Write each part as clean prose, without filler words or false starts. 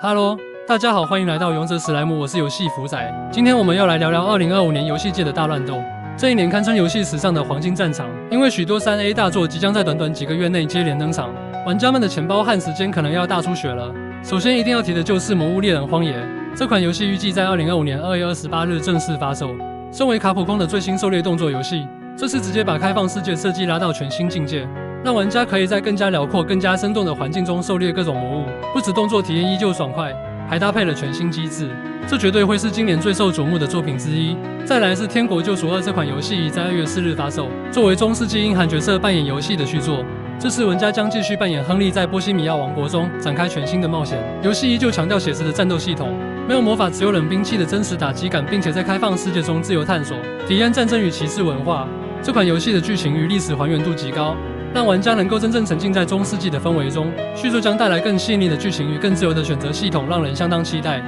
Hello，大家好，欢迎来到勇者史莱姆，我是游戏福仔。今天我们要来聊聊2025年游戏界的大乱斗。这一年堪称游戏史上的黄金战场，因为许多3A 大作即将在短短几个月内接连登场，玩家们的钱包和时间可能要大出血了。首先一定要提的就是《魔物猎人荒野》，这款游戏预计在2025年2月28日正式发售。身为卡普空的最新狩猎动作游戏，这次直接把开放世界设计拉到全新境界，让玩家可以在更加辽阔、更加生动的环境中狩猎各种魔物。不止动作体验依旧爽快，还搭配了全新机制，这绝对会是今年最受瞩目的作品之一。再来是《天国救赎2》这款游戏已在2月4日发售，作为中世纪英寒角色扮演游戏的续作。这次玩家将继续扮演亨利，在波西米亚王国中展开全新的冒险。游戏依旧强调写实的战斗系统，没有魔法只有冷兵器的真实打击感，并且在开放世界中自由探索，体验战争与骑士文化。这款游戏的剧情与历史还原度极高，让玩家能够真正沉浸在中世纪的氛围中。续作将带来更细腻的剧情与更自由的选择系统，让人相当期待。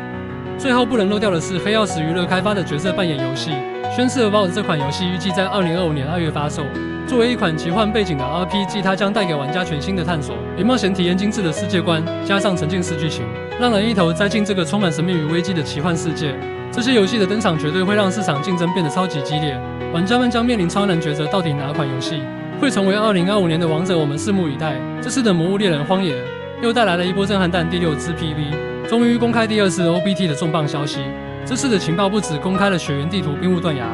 最后不能漏掉的是黑曜石娱乐开发的角色扮演游戏《宣誓 About》这款游戏预计在2025年2月发售。作为一款奇幻背景的 RPG， 它将带给玩家全新的探索与冒险体验，精致的世界观加上沉浸式剧情，让人一头栽进这个充满神秘与危机的奇幻世界。这些游戏的登场绝对会让市场竞争变得超级激烈，玩家们将面临超难抉择，到底哪款游戏会成为2025年的王者，我们拭目以待。这次的《魔物猎人荒野》又带来了一波震撼弹，第6支 PV 终于公开第2次 OBT 的重磅消息。这次的情报不只公开了雪原地图冰雾断崖，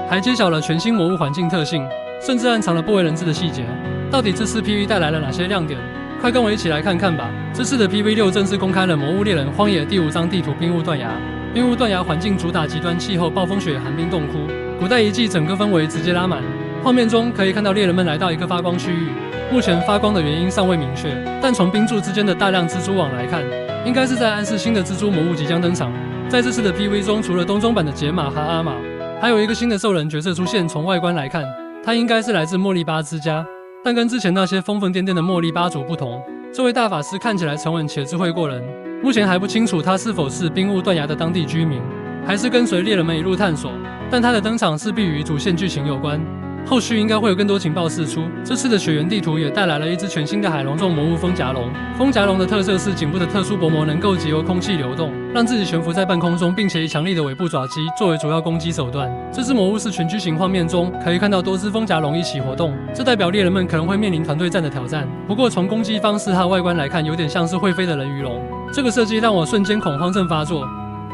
还揭晓了全新魔物环境特性，甚至暗藏了不为人知的细节。到底这次 PV 带来了哪些亮点？快跟我一起来看看吧。这次的 PV6 正式公开了《魔物猎人荒野》第5章地图冰雾断崖。冰雾断崖环境主打极端气候、暴风雪、寒冰洞窟，古代遗迹整个氛围直接拉满。画面中可以看到猎人们来到一个发光区域，目前发光的原因尚未明确，但从冰柱之间的大量蜘蛛网来看，应该是在暗示新的蜘蛛魔物即将登场。在这次的 PV 中，除了东中版的杰玛和阿玛，还有一个新的兽人角色出现。从外观来看，他应该是来自莫利巴之家，但跟之前那些疯疯癫癫的莫利巴族不同，这位大法师看起来沉稳且智慧过人。目前还不清楚他是否是冰雾断崖的当地居民，还是跟随猎人们一路探索，但他的登场势必与主线剧情有关，后续应该会有更多情报释出。这次的雪原地图也带来了一只全新的海龙种魔物风夹龙。风夹龙的特色是颈部的特殊薄膜能够藉由空气流动，让自己悬浮在半空中，并且以强力的尾部爪击作为主要攻击手段。这只魔物是群居型，画面中可以看到多只风夹龙一起活动，这代表猎人们可能会面临团队战的挑战。不过从攻击方式和外观来看，有点像是会飞的人鱼龙，这个设计让我瞬间恐慌症发作。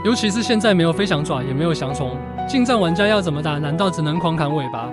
尤其是现在没有飞翔爪，也没有翔虫，近战玩家要怎么打？难道只能狂砍尾巴？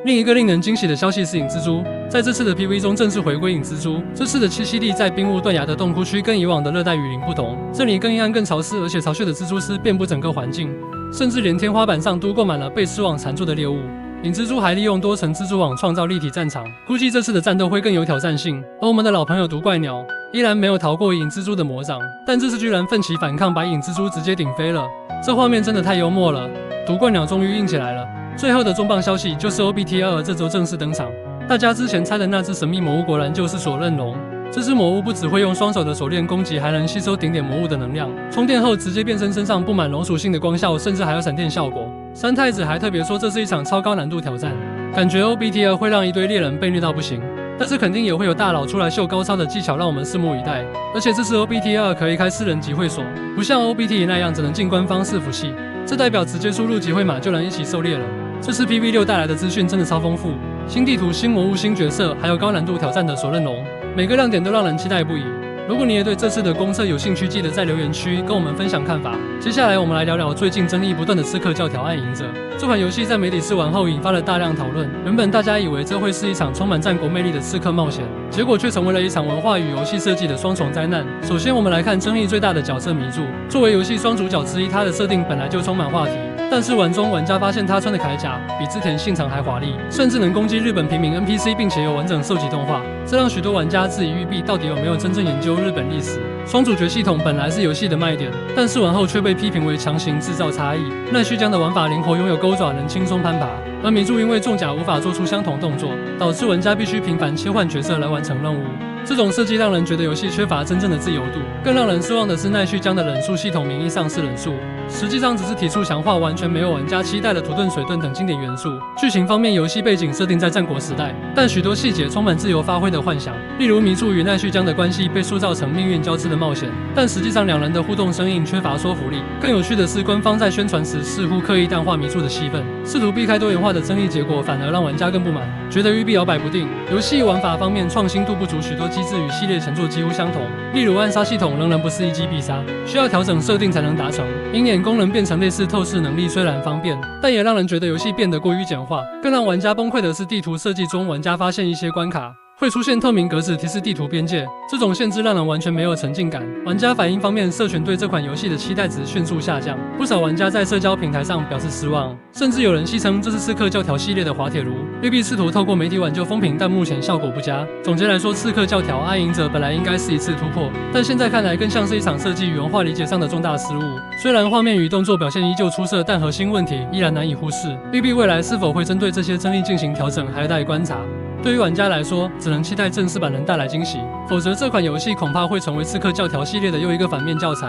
另一个令人惊喜的消息是影蜘蛛，在这次的 PV 中正式回归影蜘蛛。这次的栖息地在冰雾断崖的洞窟区，跟以往的热带雨林不同，这里更阴暗、更潮湿，而且巢穴的蜘蛛丝遍布整个环境，甚至连天花板上都挂满了被丝网缠住的猎物。影蜘蛛还利用多层蜘蛛网创造立体战场，估计这次的战斗会更有挑战性。而我们的老朋友毒怪鸟依然没有逃过影蜘蛛的魔掌，但这次居然奋起反抗，把影蜘蛛直接顶飞了，这画面真的太幽默了。毒怪鸟终于硬起来了。最后的重磅消息就是 OBT2 这周正式登场，大家之前猜的那只神秘魔物果然就是锁刃龙。这只魔物不只会用双手的手链攻击，还能吸收顶点魔物的能量，充电后直接变身，身上布满龙属性的光效，甚至还有闪电效果。三太子还特别说这是一场超高难度挑战，感觉 OBT2 会让一堆猎人被虐到不行，但是肯定也会有大佬出来秀高超的技巧，让我们拭目以待。而且这次 OBT2 可以开4人集会所，不像 OBT 那样只能进官方伺服器，这代表直接输入集会码就能一起狩猎了。这次 PV6 带来的资讯真的超丰富，新地图、新魔物、新角色，还有高难度挑战的锁刃龙，每个亮点都让人期待不已。如果你也对这次的公测有兴趣，记得在留言区跟我们分享看法。接下来我们来聊聊最近争议不断的刺客教条暗影者。这款游戏在媒体试玩后引发了大量讨论，原本大家以为这会是一场充满战国魅力的刺客冒险，结果却成为了一场文化与游戏设计的双重灾难。首先我们来看争议最大的角色迷柱，作为游戏双主角之一，他的设定本来就充满话题，但试玩中玩家发现他穿的铠甲比织田信长还华丽，甚至能攻击日本平民 NPC， 并且有完整受集动画，这让许多玩家质疑育碧到底有没有真正研究日本历史。双主角系统本来是游戏的卖点，但试玩后却被批评为强行制造差异。奈绪江的玩法灵活，拥有钩爪，能轻松攀爬，而迷柱因为重甲无法做出相同动作，导致玩家必须频繁切换角色来完成任务。这种设计让人觉得游戏缺乏真正的自由度。更让人失望的是奈绪江的忍术系统名义上是忍术，实际上只是提出强化完全没有玩家期待的土遁、水遁等经典元素。剧情方面，游戏背景设定在战国时代，但许多细节充满自由发挥的幻想，例如迷处与奈绪江的关系被塑造成命运交织的冒险，但实际上两人的互动生硬，缺乏说服力。更有趣的是，官方在宣传时似乎刻意淡化迷处的戏份，试图避开多元化的争议，结果反而让玩家更不满，觉得育碧摇摆不定。游戏玩法方面，创新度不足，许多机制与系列前作几乎相同，例如暗杀系统仍然不是一击必杀，需要调整设定才能达成。鹰眼功能变成类似透视能力，虽然方便，但也让人觉得游戏变得过于简化。更让玩家崩溃的是，地图设计中玩家发现一些关卡会出现透明格子提示地图边界，这种限制让人完全没有沉浸感。玩家反应方面，社群对这款游戏的期待值迅速下降，不少玩家在社交平台上表示失望，甚至有人戏称这是刺客教条系列的滑铁卢。育碧试图透过媒体挽救风评，但目前效果不佳。总结来说，刺客教条暗影者本来应该是一次突破，但现在看来更像是一场设计与文化理解上的重大失误。虽然画面与动作表现依旧出色，但核心问题依然难以忽视。育碧未来是否会针对这些争议进行调整，还待观察。对于玩家来说，只能期待正式版能带来惊喜，否则这款游戏恐怕会成为刺客教条系列的又一个反面教材。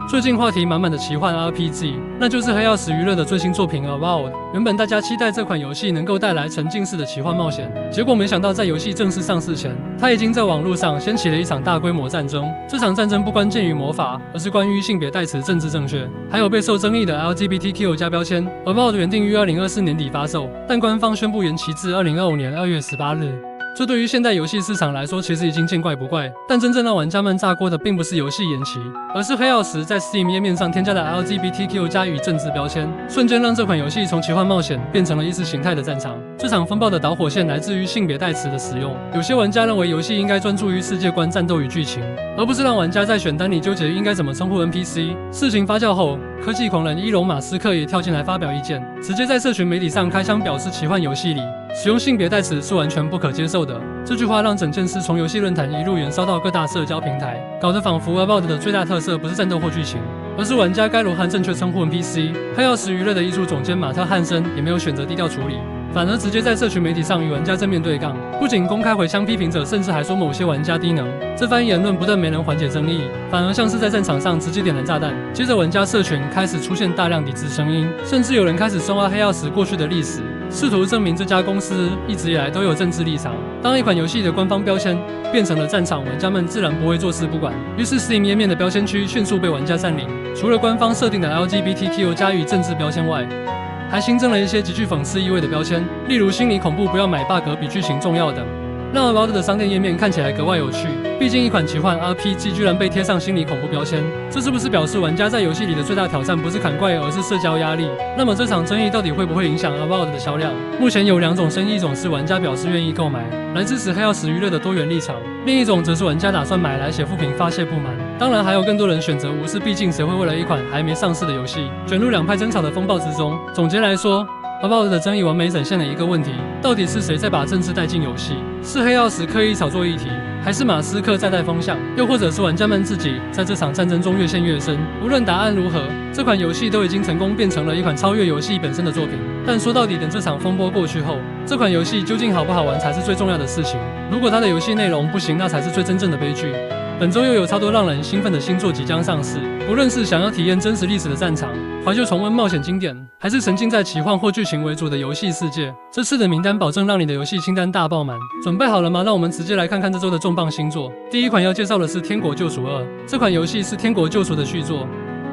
最近话题满满的奇幻 RPG， 那就是黑曜石娱乐的最新作品 Avowed。原本大家期待这款游戏能够带来沉浸式的奇幻冒险，结果没想到在游戏正式上市前，它已经在网络上掀起了一场大规模战争。这场战争不关键于魔法，而是关于性别代词政治正确，还有备受争议的 LGBTQ 加标签。Avowed 原定于2024年底发售，但官方宣布延期至2025年2月18日。这对于现代游戏市场来说，其实已经见怪不怪。但真正让玩家们炸锅的，并不是游戏延期，而是黑曜石在 Steam 页面上添加的 LGBTQ 加与政治标签，瞬间让这款游戏从奇幻冒险变成了意识形态的战场。这场风暴的导火线来自于性别代词的使用。有些玩家认为游戏应该专注于世界观、战斗与剧情，而不是让玩家在选单里纠结应该怎么称呼 NPC。事情发酵后，科技狂人伊隆马斯克也跳进来发表意见，直接在社群媒体上开枪表示，奇幻游戏里使用性别代词是完全不可接受的。这句话让整件事从游戏论坛一路延烧到各大社交平台，搞得仿佛 Avowed 的最大特色不是战斗或剧情，而是玩家该如何正确称呼 NPC。黑曜石娱乐的艺术总监马特汉森也没有选择低调处理，反而直接在社群媒体上与玩家正面对杠，不仅公开回枪批评者，甚至还说某些玩家低能。这番言论不但没能缓解争议，反而像是在战场上直接点燃炸弹。接着玩家社群开始出现大量抵制声音，甚至有人开始深挖黑曜石过去的历史，试图证明这家公司一直以来都有政治立场。当一款游戏的官方标签变成了战场，玩家们自然不会坐视不管，于是 Steam 页面的标签区迅速被玩家占领。除了官方设定的 LGBTQ 加与政治标签外，还新增了一些极具讽刺意味的标签，例如心理恐怖、不要买 bug 比剧情重要等，让 Avowed 的商店页面看起来格外有趣。毕竟一款奇幻 RPG 居然被贴上心理恐怖标签，这是不是表示玩家在游戏里的最大挑战不是砍怪，而是社交压力？那么这场争议到底会不会影响 Avowed 的销量？目前有两种声音，一种是玩家表示愿意购买，来支持黑曜石娱乐的多元立场；另一种则是玩家打算买来写负评发泄不满。当然还有更多人选择无视，毕竟谁会为了一款还没上市的游戏卷入两派争吵的风暴之中？总结来说，Avowed 的争议完美展现了一个问题：到底是谁在把政治带进游戏？是黑曜石刻意炒作议题，还是马斯克在带风向？又或者是玩家们自己在这场战争中越陷越深？无论答案如何，这款游戏都已经成功变成了一款超越游戏本身的作品。但说到底，等这场风波过去后，这款游戏究竟好不好玩才是最重要的事情。如果它的游戏内容不行，那才是最真正的悲剧。本周又有超多让人兴奋的新作即将上市，不论是想要体验真实历史的战场，怀旧重温冒险经典，还是沉浸在奇幻或剧情为主的游戏世界，这次的名单保证让你的游戏清单大爆满。准备好了吗？让我们直接来看看这周的重磅新作。第一款要介绍的是《天国救赎2》，这款游戏是《天国救赎》的续作，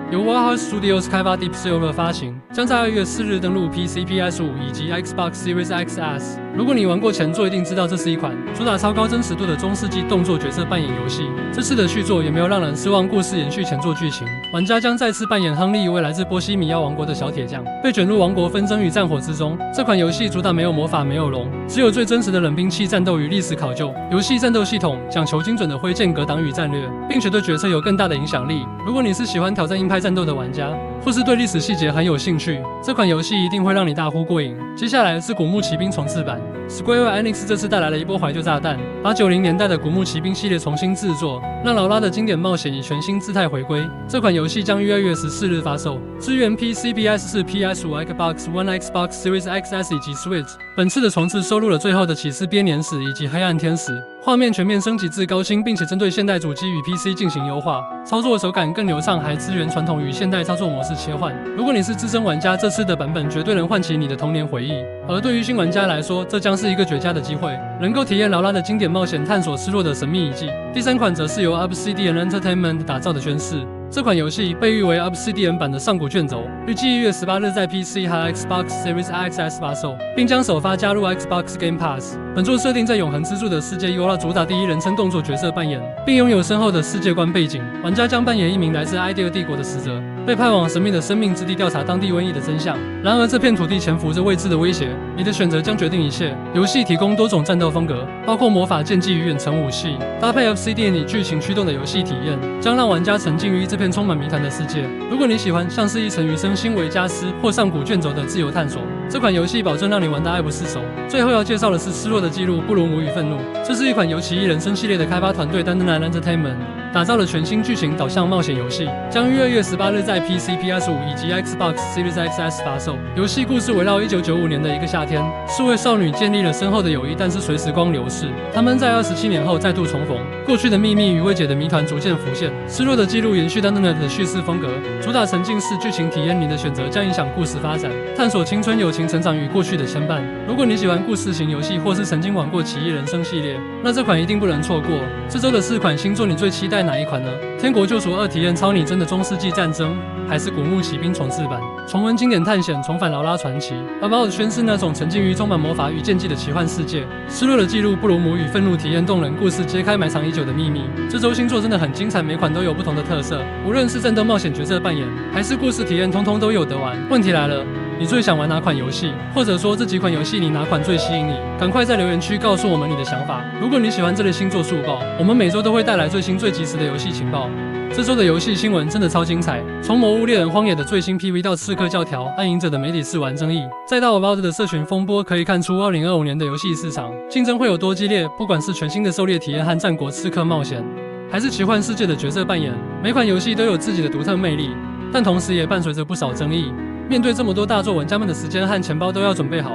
由 Warhorse Studios 开发 Deep Silver 发行，将在2月4日登陆 PC、PS5 以及 Xbox Series XS。如果你玩过前作，一定知道这是一款主打超高真实度的中世纪动作角色扮演游戏。这次的续作也没有让人失望，故事延续前作剧情，玩家将再次扮演亨利，一位来自波西米亚王国的小铁匠，被卷入王国纷争与战火之中。这款游戏主打没有魔法、没有龙，只有最真实的冷兵器战斗与历史考究。游戏战斗系统讲求精准的挥剑、格挡与战略，并且对决策有更大的影响力。如果你是喜欢挑战硬派战斗的玩家，或是对历史细节很有兴趣，这款游戏一定会让你大呼过瘾。接下来是古墓奇兵重置版。Square Enix 这次带来了一波怀旧炸弹，把90年代的古墓奇兵系列重新制作，让劳拉的经典冒险以全新姿态回归。这款游戏将于2月14日发售，支援 PC、PS4、PS5、Xbox One、Xbox Series XS 以及 Switch。本次的重置收录了最后的启示编年史以及黑暗天使，画面全面升级至高清，并且针对现代主机与 PC 进行优化，操作手感更流畅，还支援传统与现代操作模式。式切换。如果你是资深玩家，这次的版本绝对能唤起你的童年回忆；而对于新玩家来说，这将是一个绝佳的机会，能够体验劳拉的经典冒险，探索失落的神秘遗迹。第3款则是由 Obsidian Entertainment 打造的宣誓。这款游戏被誉为 Obsidian 版的上古卷轴，预计1月18日在 PC 和 Xbox Series X 发售，并将首发加入 Xbox Game Pass。本作设定在永恒之柱的世界，主打第一人称动作角色扮演，并拥有深厚的世界观背景。玩家将扮演一名来自埃迪尔帝国的使者，被派往神秘的生命之地调查当地瘟疫的真相。然而，这片土地潜伏着未知的威胁，你的选择将决定一切。游戏提供多种战斗风格，包括魔法、剑技与远程武器，搭配 Obsidian 以剧情驱动的游戏体验，将让玩家沉浸于这片充满谜团的世界。如果你喜欢像是一层余生、新维加斯或上古卷轴的自由探索，这款游戏保证让你玩得爱不释手。最后要介绍的是《失落的记录：布鲁姆与愤怒》，这是一款由奇异人生系列的开发团队Dandenong Entertainment打造了全新剧情导向冒险游戏，将于2月18日在 PC、PS5 以及 Xbox Series X 发售。游戏故事围绕1995年的一个夏天，四位少女建立了深厚的友谊，但是随时光流逝，她们在27年后再度重逢，过去的秘密与未解的谜团逐渐浮现。失落的记录延续Dandenong的叙事风格，主打沉浸式剧情体验，你的选择将影响故事发展，探索青春、友情、成长与过去的牵绊。如果你喜欢故事型游戏，或是曾经玩过奇异人生系列，那这款一定不能错过。这周的4款新作，你最期待哪一款呢？天国救赎2体验超拟真的中世纪战争，还是古墓奇兵重置版？重温经典探险，重返劳拉传奇。About 宣示那种沉浸于充满魔法与剑技的奇幻世界。失落的记录：布鲁姆与愤怒，体验动人故事，揭开埋藏已久的秘密。这周新作真的很精彩，每款都有不同的特色，无论是战斗冒险角色扮演，还是故事体验，通通都有得玩。问题来了，你最想玩哪款游戏？或者说这几款游戏里哪款最吸引你？赶快在留言区告诉我们你的想法。如果你喜欢这类星座速报，我们每周都会带来最新最及时的游戏情报。这周的游戏新闻真的超精彩，从魔物猎人荒野的最新 PV 到刺客教条、暗影者的媒体试玩争议，再到 About 的社群风波，可以看出2025年的游戏市场竞争会有多激烈。不管是全新的狩猎体验和战国刺客冒险，还是奇幻世界的角色扮演，每款游戏都有自己的独特魅力，但同时也伴随着不少争议。面对这么多大作，玩家们的时间和钱包都要准备好，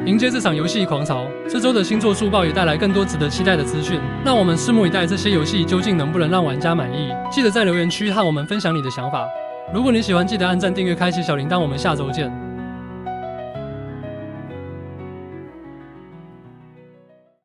迎接这场游戏狂潮。这周的星座速报也带来更多值得期待的资讯，让我们拭目以待，这些游戏究竟能不能让玩家满意？记得在留言区和我们分享你的想法。如果你喜欢，记得按赞、订阅、开启小铃铛，我们下周见。